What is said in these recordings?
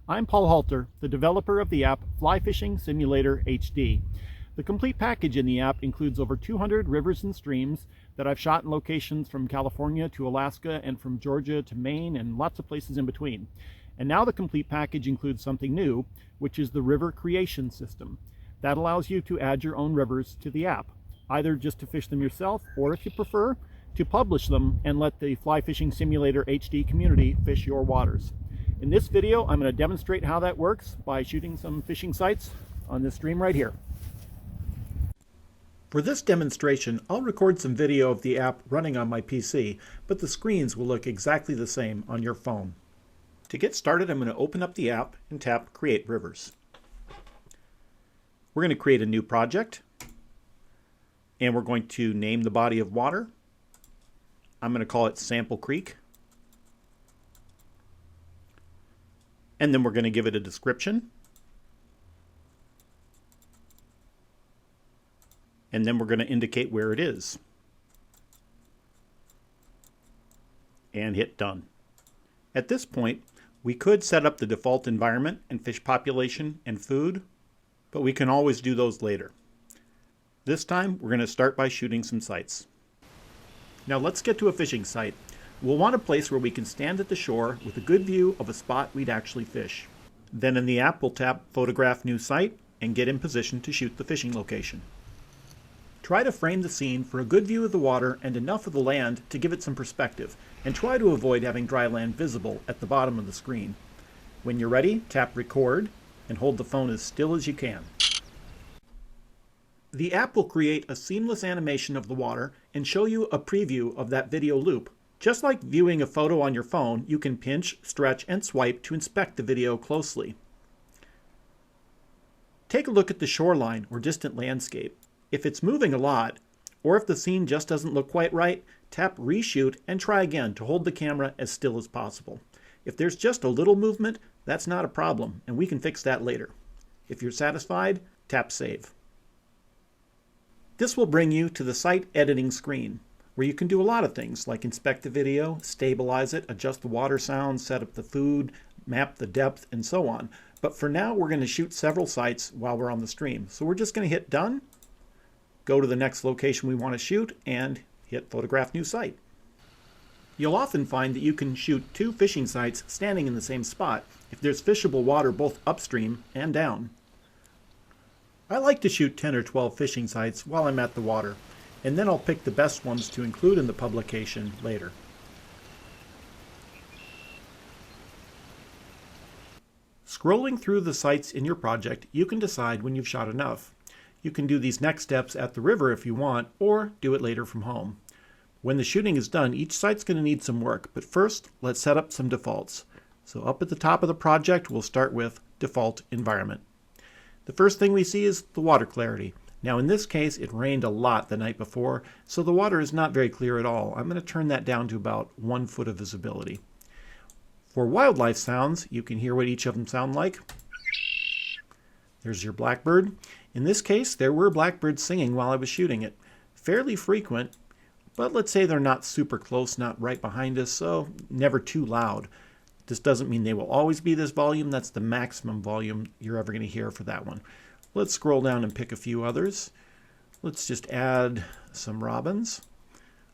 I'm Paul Halter, the developer of the app Fly Fishing Simulator HD. The complete package in the app includes over 200 rivers and streams that I've shot in locations from California to Alaska and from Georgia to Maine and lots of places in between. And now the complete package includes something new, which is the river creation system. That allows you to add your own rivers to the app, either just to fish them yourself or, if you prefer, to publish them and let the Fly Fishing Simulator HD community fish your waters. In this video, I'm going to demonstrate how that works by shooting some fishing sites on this stream right here. For this demonstration, I'll record some video of the app running on my PC, but the screens will look exactly the same on your phone. To get started, I'm going to open up the app and tap Create Rivers. We're going to create a new project, and we're going to name the body of water. I'm going to call it Sample Creek. And then we're going to give it a description. And then we're going to indicate where it is. And hit Done. At this point, we could set up the default environment and fish population and food, but we can always do those later. This time, we're going to start by shooting some sites. Now let's get to a fishing site. We'll want a place where we can stand at the shore with a good view of a spot we'd actually fish. Then in the app, we'll tap Photograph New Site and get in position to shoot the fishing location. Try to frame the scene for a good view of the water and enough of the land to give it some perspective, and try to avoid having dry land visible at the bottom of the screen. When you're ready, tap Record and hold the phone as still as you can. The app will create a seamless animation of the water and show you a preview of that video loop. Just like viewing a photo on your phone, you can pinch, stretch, and swipe to inspect the video closely. Take a look at the shoreline or distant landscape. If it's moving a lot, or if the scene just doesn't look quite right, tap Reshoot and try again to hold the camera as still as possible. If there's just a little movement, that's not a problem, and we can fix that later. If you're satisfied, tap Save. This will bring you to the site editing screen, where you can do a lot of things like inspect the video, stabilize it, adjust the water sound, set up the food, map the depth, and so on. But for now, we're going to shoot several sites while we're on the stream. So we're just going to hit Done, go to the next location we want to shoot, and hit Photograph New Site. You'll often find that you can shoot two fishing sites standing in the same spot if there's fishable water both upstream and down. I like to shoot 10 or 12 fishing sites while I'm at the water, and then I'll pick the best ones to include in the publication later. Scrolling through the sites in your project, you can decide when you've shot enough. You can do these next steps at the river if you want, or do it later from home. When the shooting is done, each site's going to need some work, but first, let's set up some defaults. So up at the top of the project, we'll start with Default Environment. The first thing we see is the water clarity. Now in this case, it rained a lot the night before, so the water is not very clear at all. I'm going to turn that down to about 1 foot of visibility. For wildlife sounds, you can hear what each of them sound like. There's your blackbird. In this case, there were blackbirds singing while I was shooting it. Fairly frequent, but let's say they're not super close, not right behind us, so never too loud. This doesn't mean they will always be this volume. That's the maximum volume you're ever going to hear for that one. Let's scroll down and pick a few others. Let's just add some robins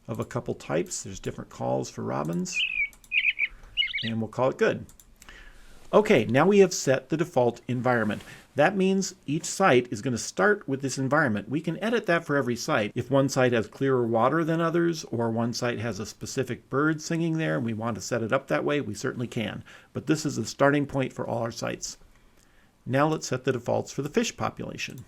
of a couple types. There's different calls for robins, and we'll call it good. Okay, now we have set the default environment. That means each site is going to start with this environment. We can edit that for every site. If one site has clearer water than others, or one site has a specific bird singing there and we want to set it up that way, we certainly can. But this is the starting point for all our sites. Now let's set the defaults for the fish population.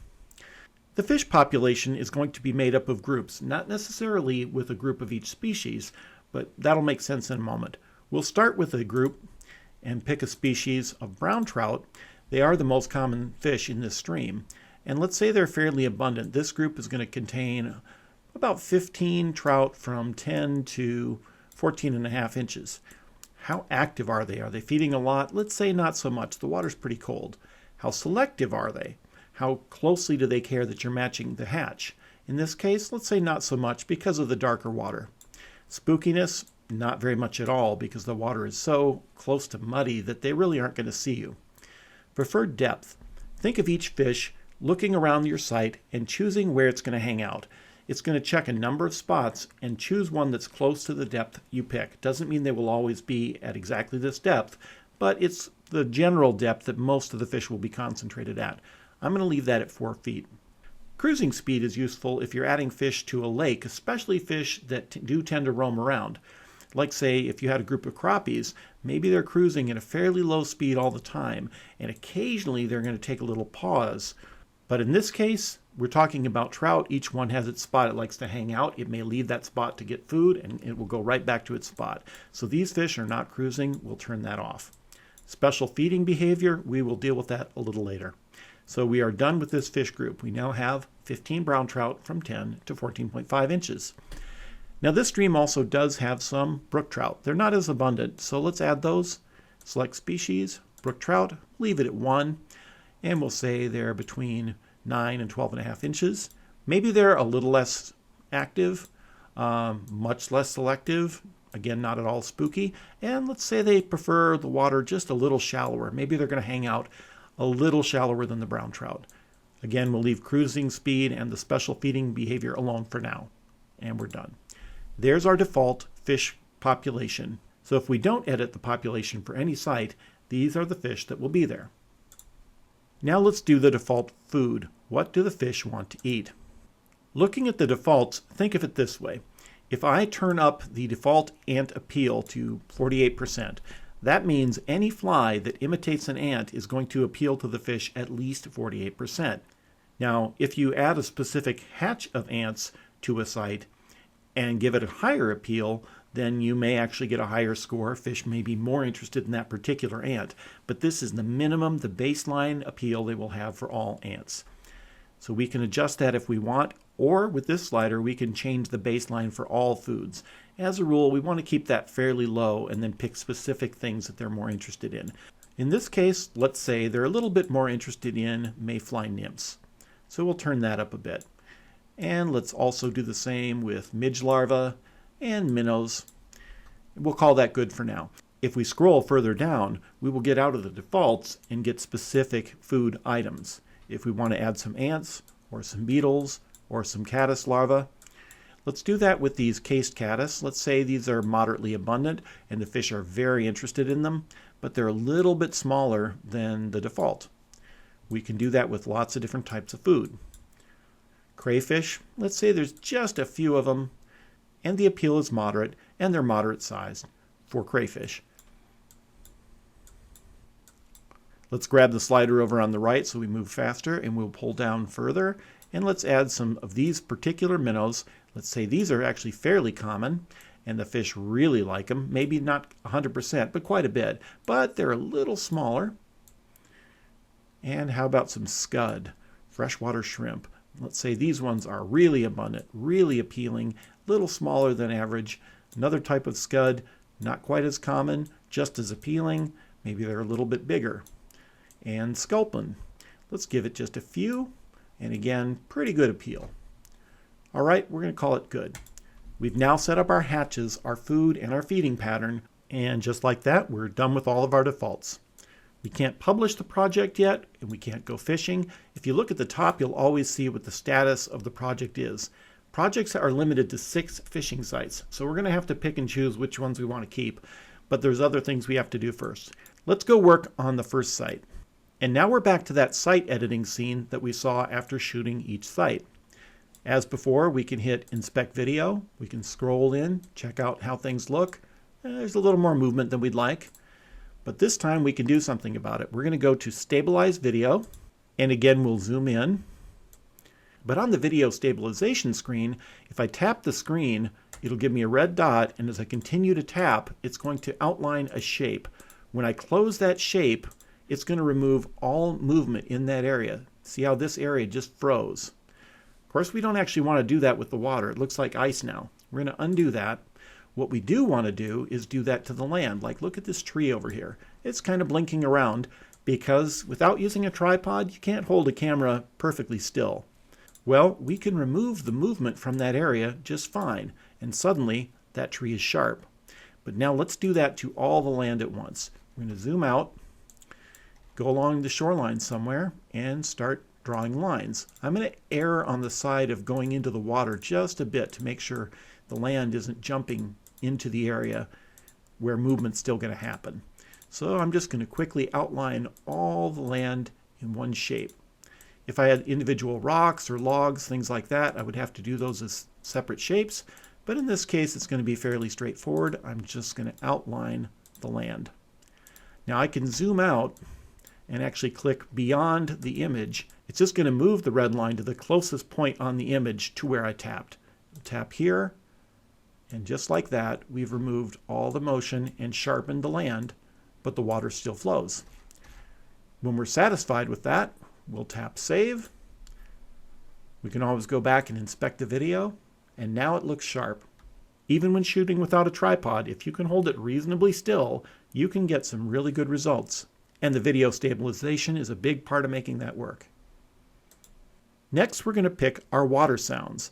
The fish population is going to be made up of groups, not necessarily with a group of each species, but that'll make sense in a moment. We'll start with a group and pick a species of brown trout. They are the most common fish in this stream. And let's say they're fairly abundant. This group is going to contain about 15 trout from 10 to 14.5 inches. How active are they? Are they feeding a lot? Let's say not so much. The water's pretty cold. How selective are they? How closely do they care that you're matching the hatch? In this case, let's say not so much because of the darker water. Spookiness, not very much at all because the water is so close to muddy that they really aren't going to see you. Preferred depth. Think of each fish looking around your site and choosing where it's going to hang out. It's going to check a number of spots and choose one that's close to the depth you pick. Doesn't mean they will always be at exactly this depth, but it's the general depth that most of the fish will be concentrated at. I'm going to leave that at 4 feet. Cruising speed is useful if you're adding fish to a lake, especially fish that do tend to roam around. Like say, if you had a group of crappies, maybe they're cruising at a fairly low speed all the time, and occasionally they're going to take a little pause. But in this case, we're talking about trout. Each one has its spot it likes to hang out. It may leave that spot to get food, and it will go right back to its spot. So these fish are not cruising. We'll turn that off. Special feeding behavior, we will deal with that a little later. So we are done with this fish group. We now have 15 brown trout from 10 to 14.5 inches. Now this stream also does have some brook trout. They're not as abundant, so let's add those. Select species, brook trout, leave it at 1, and we'll say they're between 9 and 12.5 inches. Maybe they're a little less active, much less selective, again not at all spooky, and let's say they prefer the water just a little shallower. Maybe they're going to hang out a little shallower than the brown trout. Again, we'll leave cruising speed and the special feeding behavior alone for now, and we're done. There's our default fish population. So if we don't edit the population for any site, these are the fish that will be there. Now let's do the default food. What do the fish want to eat? Looking at the defaults, think of it this way. If I turn up the default ant appeal to 48%, that means any fly that imitates an ant is going to appeal to the fish at least 48%. Now, if you add a specific hatch of ants to a site and give it a higher appeal, then you may actually get a higher score. Fish may be more interested in that particular ant. But this is the minimum, the baseline appeal they will have for all ants. So we can adjust that if we want, or with this slider, we can change the baseline for all foods. As a rule, we want to keep that fairly low and then pick specific things that they're more interested in. In this case, let's say they're a little bit more interested in mayfly nymphs. So we'll turn that up a bit. And let's also do the same with midge larvae and minnows. We'll call that good for now. If we scroll further down, we will get out of the defaults and get specific food items. If we want to add some ants or some beetles or some caddis larvae, let's do that with these cased caddis. Let's say these are moderately abundant and the fish are very interested in them, but they're a little bit smaller than the default. We can do that with lots of different types of food. Crayfish, let's say there's just a few of them, and the appeal is moderate, and they're moderate sized for crayfish. Let's grab the slider over on the right so we move faster, and we'll pull down further, and let's add some of these particular minnows. Let's say these are actually fairly common, and the fish really like them. Maybe not 100%, but quite a bit, but they're a little smaller. And how about some scud, freshwater shrimp? Let's say these ones are really abundant, really appealing, a little smaller than average. Another type of scud, not quite as common, just as appealing. Maybe they're a little bit bigger. And sculpin. Let's give it just a few, and again, pretty good appeal. All right, we're going to call it good. We've now set up our hatches, our food, and our feeding pattern, and just like that, we're done with all of our defaults. We can't publish the project yet, and we can't go fishing. If you look at the top, you'll always see what the status of the project is. Projects are limited to 6 fishing sites, so we're going to have to pick and choose which ones we want to keep, but there's other things we have to do first. Let's go work on the first site. And now we're back to that site editing scene that we saw after shooting each site. As before, we can hit Inspect Video. We can scroll in, check out how things look. There's a little more movement than we'd like. But this time we can do something about it. We're going to go to Stabilize Video, and again we'll zoom in. But on the video stabilization screen, if I tap the screen, it'll give me a red dot, and as I continue to tap, it's going to outline a shape. When I close that shape, it's going to remove all movement in that area. See how this area just froze? Of course, we don't actually want to do that with the water. It looks like ice now. We're going to undo that. What we do want to do is do that to the land. Like, look at this tree over here. It's kind of blinking around because without using a tripod, you can't hold a camera perfectly still. Well, we can remove the movement from that area just fine, and suddenly that tree is sharp. But now let's do that to all the land at once. We're going to zoom out, go along the shoreline somewhere and start drawing lines. I'm going to err on the side of going into the water just a bit to make sure the land isn't jumping into the area where movement's still going to happen. So I'm just going to quickly outline all the land in one shape. If I had individual rocks or logs, things like that, I would have to do those as separate shapes. But in this case, it's going to be fairly straightforward. I'm just going to outline the land. Now I can zoom out and actually click beyond the image. It's just going to move the red line to the closest point on the image to where I tapped. Tap here, and just like that, we've removed all the motion and sharpened the land, but the water still flows. When we're satisfied with that, we'll tap Save. We can always go back and inspect the video, and now it looks sharp. Even when shooting without a tripod, if you can hold it reasonably still, you can get some really good results. And the video stabilization is a big part of making that work. Next, we're going to pick our water sounds.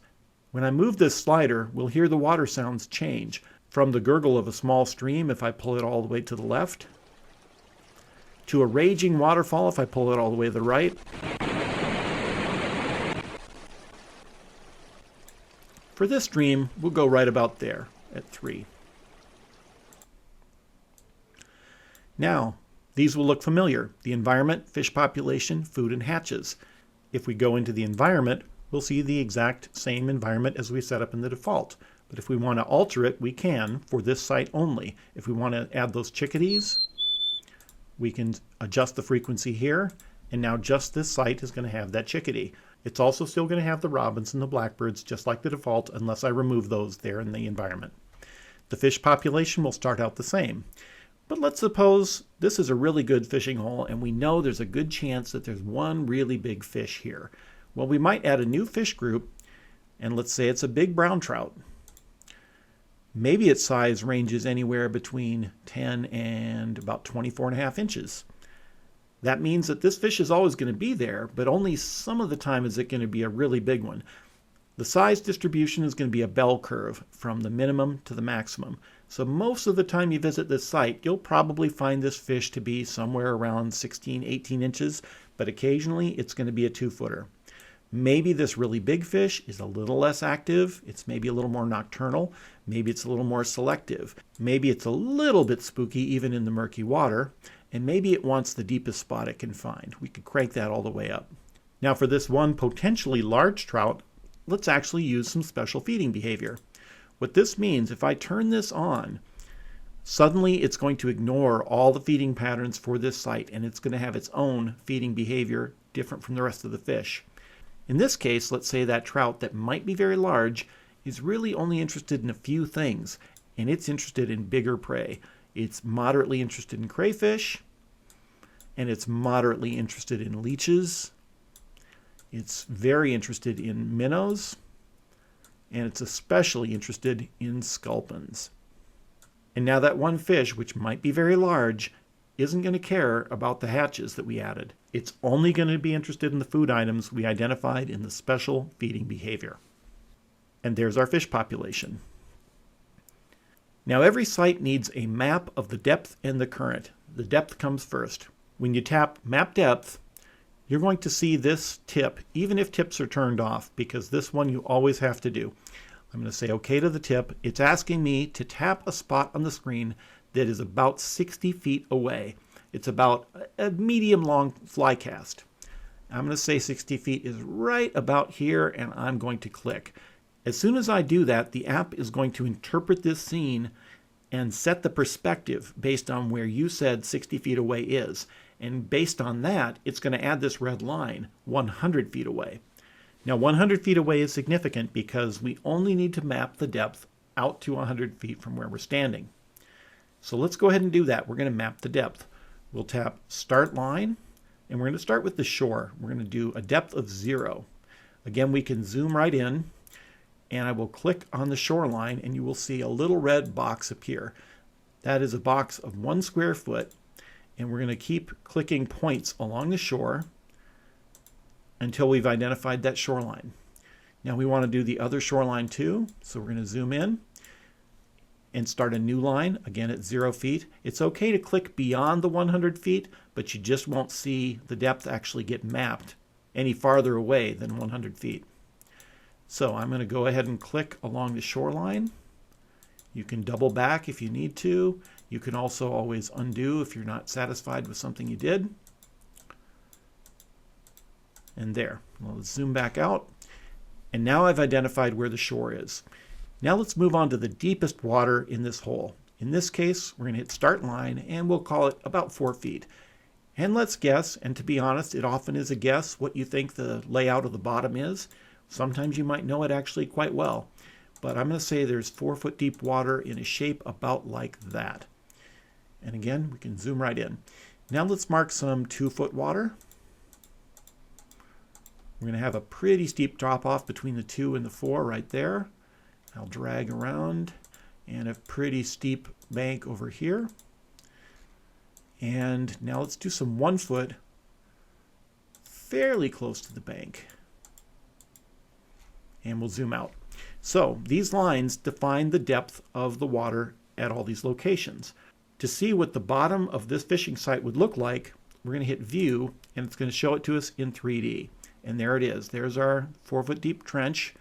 When I move this slider, we'll hear the water sounds change from the gurgle of a small stream if I pull it all the way to the left, to a raging waterfall if I pull it all the way to the right, for this stream, we'll go right about there at 3. Now, these will look familiar. The environment, fish population, food, and hatches. If we go into the environment, we'll see the exact same environment as we set up in the default. But if we want to alter it, we can for this site only. If we want to add those chickadees, we can adjust the frequency here. And now just this site is going to have that chickadee. It's also still going to have the robins and the blackbirds, just like the default, unless I remove those there in the environment. The fish population will start out the same. But let's suppose this is a really good fishing hole and we know there's a good chance that there's one really big fish here. Well, we might add a new fish group, and let's say it's a big brown trout. Maybe its size ranges anywhere between 10 and about 24.5 inches. That means that this fish is always going to be there, but only some of the time is it going to be a really big one. The size distribution is going to be a bell curve from the minimum to the maximum. So most of the time you visit this site, you'll probably find this fish to be somewhere around 16, 18 inches, but occasionally it's going to be a 2-footer. Maybe this really big fish is a little less active. It's maybe a little more nocturnal. Maybe it's a little more selective. Maybe it's a little bit spooky even in the murky water. And maybe it wants the deepest spot it can find. We could crank that all the way up. Now for this one potentially large trout, let's actually use some special feeding behavior. What this means, if I turn this on, suddenly it's going to ignore all the feeding patterns for this site, and it's going to have its own feeding behavior different from the rest of the fish. In this case, let's say that trout that might be very large is really only interested in a few things, and it's interested in bigger prey. It's moderately interested in crayfish, and it's moderately interested in leeches. It's very interested in minnows, and it's especially interested in sculpins. And now that one fish, which might be very large, isn't going to care about the hatches that we added. It's only going to be interested in the food items we identified in the special feeding behavior. And there's our fish population. Now every site needs a map of the depth and the current. The depth comes first. When you tap Map Depth, you're going to see this tip, even if tips are turned off, because this one you always have to do. I'm going to say OK to the tip. It's asking me to tap a spot on the screen that is about 60 feet away. It's about a medium long fly cast. I'm going to say 60 feet is right about here, and I'm going to click. As soon as I do that, the app is going to interpret this scene and set the perspective based on where you said 60 feet away is. And based on that, it's going to add this red line 100 feet away. Now 100 feet away is significant because we only need to map the depth out to 100 feet from where we're standing. So let's go ahead and do that. We're going to map the depth. We'll tap Start Line, and we're going to start with the shore. We're going to do a depth of 0. Again, we can zoom right in, and I will click on the shoreline, and you will see a little red box appear. That is a box of 1 square foot, and we're going to keep clicking points along the shore until we've identified that shoreline. Now we want to do the other shoreline too, so we're going to zoom in. and start a new line, again at 0 feet. It's okay to click beyond the 100 feet, but you just won't see the depth actually get mapped any farther away than 100 feet. So I'm going to go ahead and click along the shoreline. You can double back if you need to. You can also always undo if you're not satisfied with something you did. And there. Well, let's zoom back out. And now I've identified where the shore is. Now let's move on to the deepest water in this hole. In this case, we're going to hit start line and we'll call it about 4 feet. And let's guess, and to be honest, it often is a guess what you think the layout of the bottom is. Sometimes you might know it actually quite well. But I'm going to say there's 4 foot deep water in a shape about like that. And again, we can zoom right in. Now let's mark some 2 foot water. We're going to have a pretty steep drop off between the 2 and the 4 right there. I'll drag around and a pretty steep bank over here. And now let's do some 1 foot fairly close to the bank. And we'll zoom out. So these lines define the depth of the water at all these locations. To see what the bottom of this fishing site would look like, we're going to hit view and it's going to show it to us in 3D. And there it is. There's our 4 foot deep trench,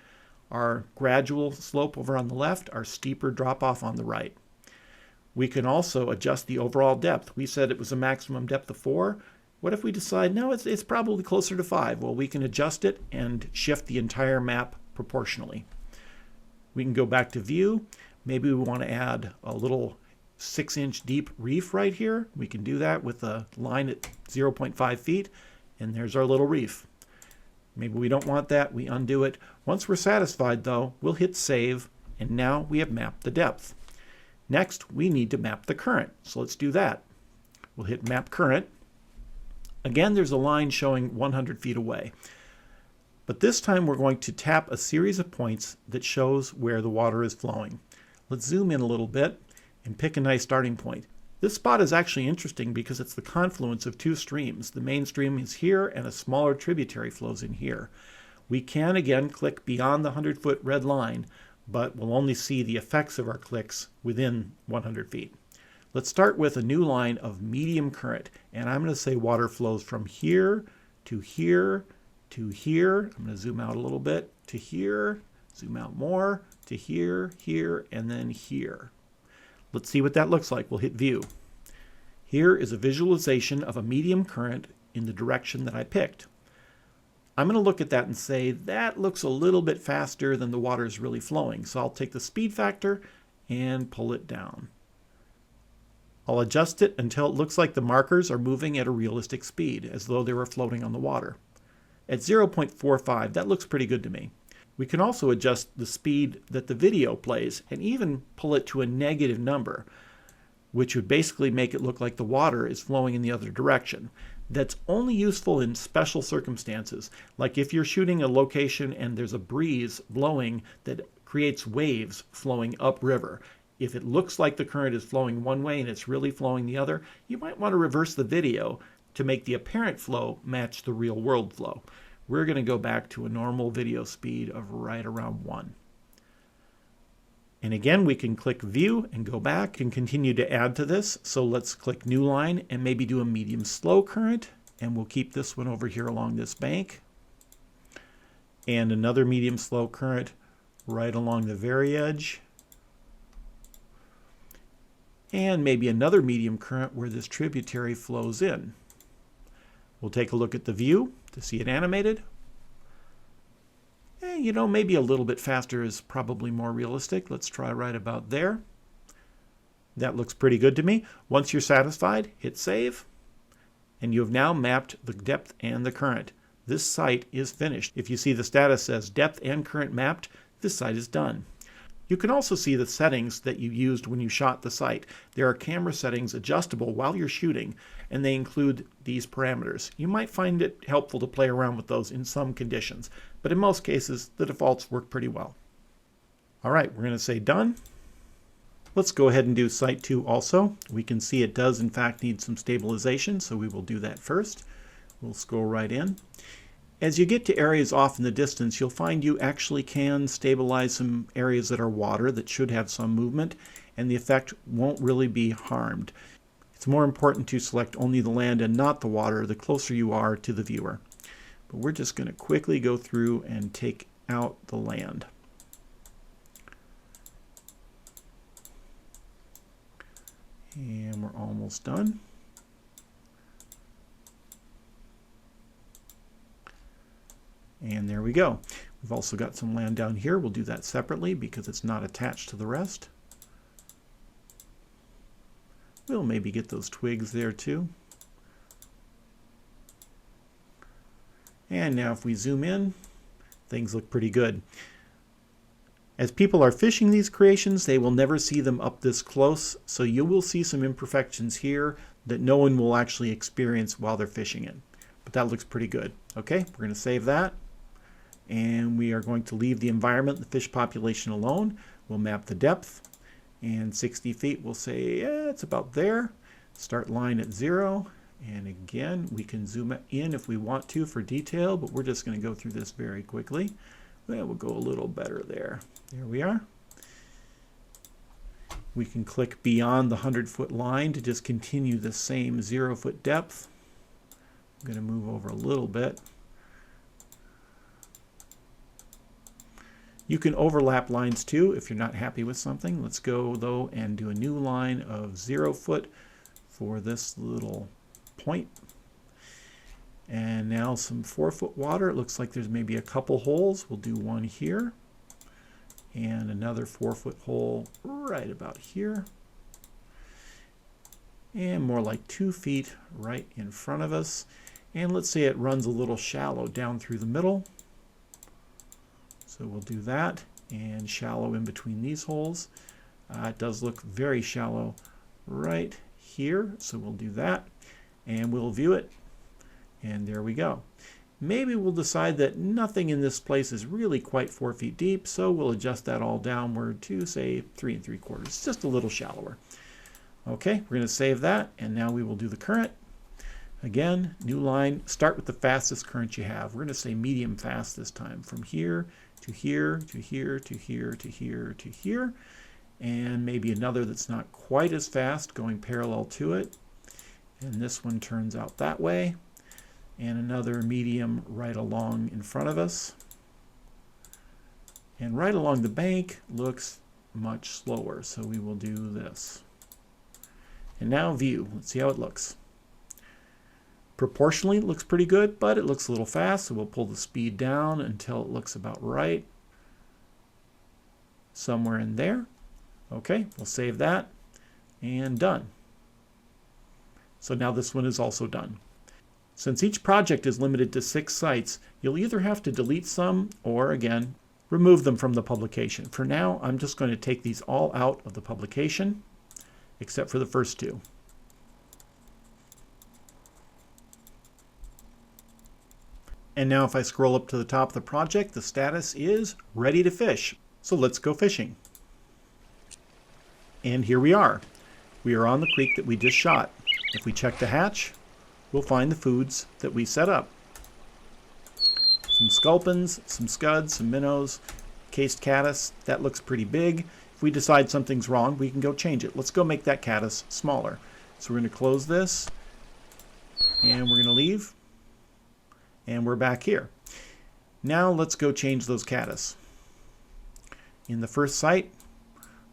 our gradual slope over on the left, our steeper drop off on the right. We can also adjust the overall depth. We said it was a maximum depth of 4. What if we decide, no, it's probably closer to 5? Well, we can adjust it and shift the entire map proportionally. We can go back to view. Maybe we want to add a little 6-inch deep reef right here. We can do that with a line at 0.5 feet. And there's our little reef. Maybe we don't want that. We undo it. Once we're satisfied, though, we'll hit save. And now we have mapped the depth. Next, we need to map the current. So let's do that. We'll hit map current. Again, there's a line showing 100 feet away. But this time we're going to tap a series of points that shows where the water is flowing. Let's zoom in a little bit and pick a nice starting point. This spot is actually interesting because it's the confluence of 2 streams. The main stream is here and a smaller tributary flows in here. We can again click beyond the 100-foot red line, but we'll only see the effects of our clicks within 100 feet. Let's start with a new line of medium current, and I'm going to say water flows from here to here to here. I'm going to zoom out a little bit to here, zoom out more to here, here, and then here. Let's see what that looks like. We'll hit view. Here is a visualization of a medium current in the direction that I picked. I'm going to look at that and say that looks a little bit faster than the water is really flowing. So I'll take the speed factor and pull it down. I'll adjust it until it looks like the markers are moving at a realistic speed, as though they were floating on the water. At 0.45, that looks pretty good to me. We can also adjust the speed that the video plays and even pull it to a negative number, which would basically make it look like the water is flowing in the other direction. That's only useful in special circumstances, like if you're shooting a location and there's a breeze blowing that creates waves flowing upriver. If it looks like the current is flowing one way and it's really flowing the other, you might want to reverse the video to make the apparent flow match the real world flow. We're going to go back to a normal video speed of right around 1. And again, we can click view and go back and continue to add to this. So let's click new line and maybe do a medium slow current. And we'll keep this one over here along this bank. And another medium slow current right along the very edge. And maybe another medium current where this tributary flows in. We'll take a look at the view to see it animated. You know, maybe a little bit faster is probably more realistic. Let's try right about there. That looks pretty good to me. Once you're satisfied, hit save. And you have now mapped the depth and the current. This site is finished. If you see the status says depth and current mapped, this site is done. You can also see the settings that you used when you shot the site. There are camera settings adjustable while you're shooting, and they include these parameters. You might find it helpful to play around with those in some conditions, but in most cases, the defaults work pretty well. All right, we're going to say done. Let's go ahead and do Site 2 also. We can see it does in fact need some stabilization, so we will do that first. We'll scroll right in. As you get to areas off in the distance, you'll find you actually can stabilize some areas that are water that should have some movement. and the effect won't really be harmed. It's more important to select only the land and not the water the closer you are to the viewer. But we're just going to quickly go through and take out the land. And we're almost done. And there we go. We've also got some land down here. We'll do that separately because it's not attached to the rest. We'll maybe get those twigs there too. And now if we zoom in, things look pretty good. As people are fishing these creations, they will never see them up this close, so you will see some imperfections here that no one will actually experience while they're fishing it. But that looks pretty good. Okay, we're going to save that. And we are going to leave the environment, the fish population alone. We'll map the depth. And 60 feet, we'll say, yeah, it's about there. Start line at 0. And again, we can zoom in if we want to for detail, but we're just going to go through this very quickly. Well, we'll go a little better there. There we are. We can click beyond the 100-foot line to just continue the same 0-foot depth. I'm going to move over a little bit. You can overlap lines too if you're not happy with something. Let's go though and do a new line of 0 foot for this little point. And now some 4-foot water. It looks like there's maybe a couple holes. We'll do one here and another 4-foot hole right about here. And more like 2 feet right in front of us. And let's say it runs a little shallow down through the middle. So we'll do that, and shallow in between these holes. It does look very shallow right here, so we'll do that, and we'll view it, and there we go. Maybe we'll decide that nothing in this place is really quite 4 feet deep, so we'll adjust that all downward to, say, 3 3/4, just a little shallower. Okay, we're going to save that, and now we will do the current. Again, new line, start with the fastest current you have. We're going to say medium fast this time, from here to here, to here, to here, to here, to here, and maybe another that's not quite as fast going parallel to it. And this one turns out that way, and another medium right along in front of us. And right along the bank looks much slower, so we will do this. And now view, let's see how it looks. Proportionally, it looks pretty good, but it looks a little fast, so we'll pull the speed down until it looks about right. Somewhere in there. Okay, we'll save that, and done. So now this one is also done. Since each project is limited to 6 sites, you'll either have to delete some, or again, remove them from the publication. For now, I'm just going to take these all out of the publication, except for the first 2. And now if I scroll up to the top of the project, the status is ready to fish. So let's go fishing. And here we are. We are on the creek that we just shot. If we check the hatch, we'll find the foods that we set up. Some sculpins, some scuds, some minnows, cased caddis. That looks pretty big. If we decide something's wrong, we can go change it. Let's go make that caddis smaller. So we're going to close this, and we're going to leave. And we're back here. Now let's go change those caddis. In the first site,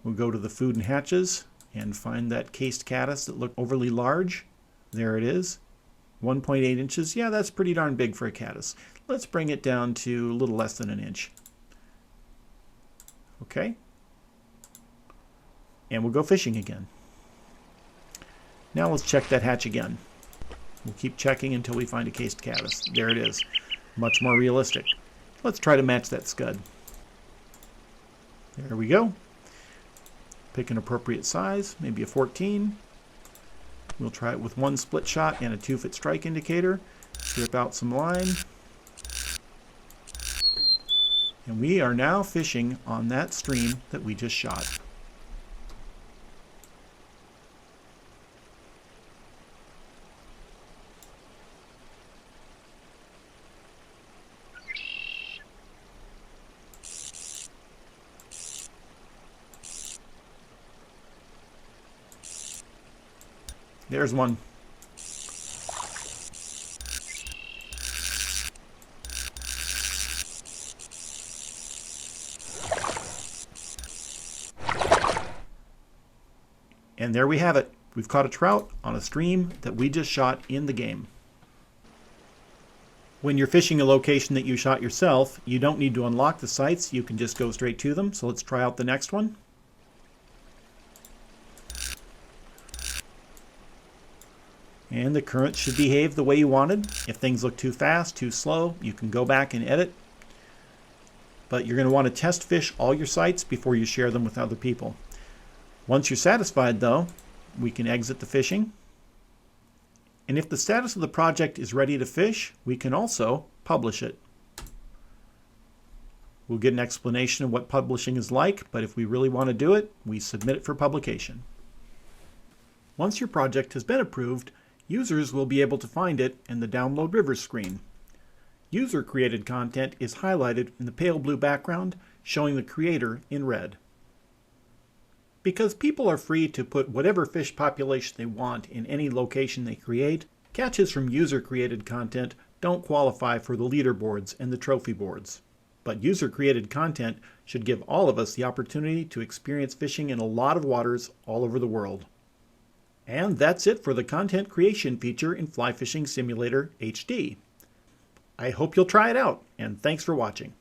we'll go to the food and hatches and find that cased caddis that looked overly large. There it is, 1.8 inches. Yeah, that's pretty darn big for a caddis. Let's bring it down to a little less than an inch. Okay. And we'll go fishing again. Now let's check that hatch again. We'll keep checking until we find a cased caddis. There it is. Much more realistic. Let's try to match that scud. There we go. Pick an appropriate size, maybe a 14. We'll try it with one split shot and a 2-foot strike indicator. Strip out some line. And we are now fishing on that stream that we just shot. There's one. And there we have it. We've caught a trout on a stream that we just shot in the game. When you're fishing a location that you shot yourself, you don't need to unlock the sites. You can just go straight to them. So let's try out the next one. And the current should behave the way you wanted. If things look too fast, too slow, you can go back and edit. But you're going to want to test fish all your sites before you share them with other people. Once you're satisfied, though, we can exit the fishing. And if the status of the project is ready to fish, we can also publish it. We'll get an explanation of what publishing is like, but if we really want to do it, we submit it for publication. Once your project has been approved, users will be able to find it in the Download Rivers screen. User-created content is highlighted in the pale blue background, showing the creator in red. Because people are free to put whatever fish population they want in any location they create, catches from user-created content don't qualify for the leaderboards and the trophy boards. But user-created content should give all of us the opportunity to experience fishing in a lot of waters all over the world. And that's it for the content creation feature in Fly Fishing Simulator HD. I hope you'll try it out, and thanks for watching.